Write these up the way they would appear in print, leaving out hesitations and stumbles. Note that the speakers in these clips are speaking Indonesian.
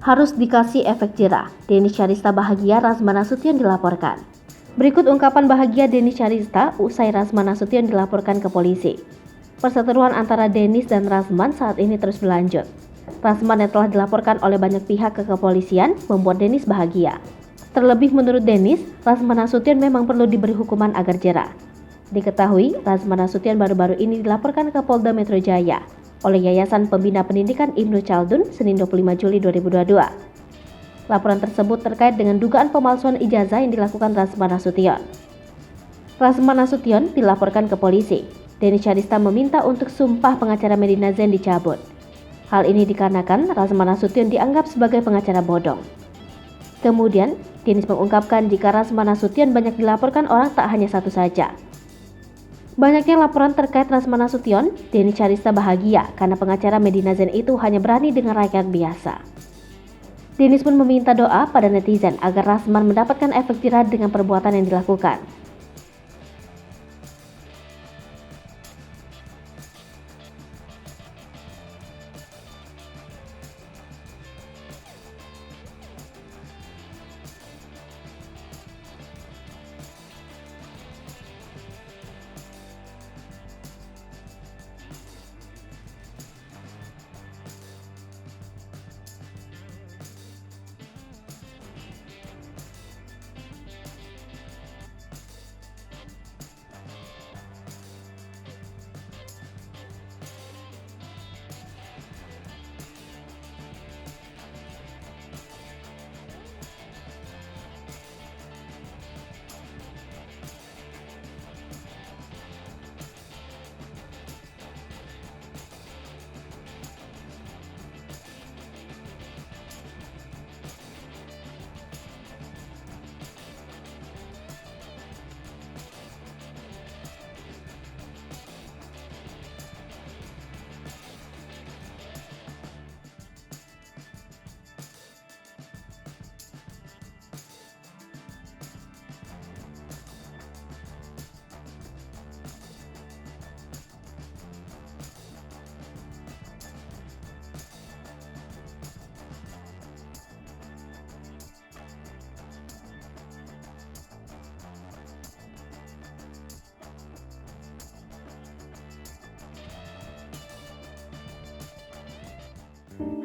Harus dikasih efek jerah. Denny Syarista bahagia, Razman Nasution dilaporkan. Berikut ungkapan bahagia Denny Syarista usai Razman Nasution dilaporkan ke polisi. Perseteruan antara Dennis dan Razman saat ini terus berlanjut. Razman yang telah dilaporkan oleh banyak pihak ke kepolisian membuat Dennis bahagia. Terlebih menurut Dennis, Razman Nasution memang perlu diberi hukuman agar jerah. Diketahui, Razman Nasution baru-baru ini dilaporkan ke Polda Metro Jaya oleh Yayasan Pembina Pendidikan Ibnu Chaldun Senin 25 Juli 2022. Laporan tersebut terkait dengan dugaan pemalsuan ijazah yang dilakukan Razman Nasution. Razman Nasution dilaporkan ke polisi. Denny Syarista meminta untuk sumpah pengacara Medina Zain dicabut. Hal ini dikarenakan Razman Nasution dianggap sebagai pengacara bodong. Kemudian, Dennis mengungkapkan jika Razman Nasution banyak dilaporkan orang tak hanya satu saja. Banyaknya laporan terkait Razman Nasution, Denny Syarista bahagia karena pengacara Medina Zain itu hanya berani dengan rakyat biasa. Dennis pun meminta doa pada netizen agar Razman mendapatkan efek jerah dengan perbuatan yang dilakukan.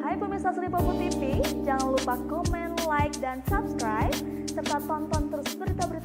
Hai pemirsa Selipopo TV, jangan lupa komen, like, dan subscribe, serta tonton terus berita-berita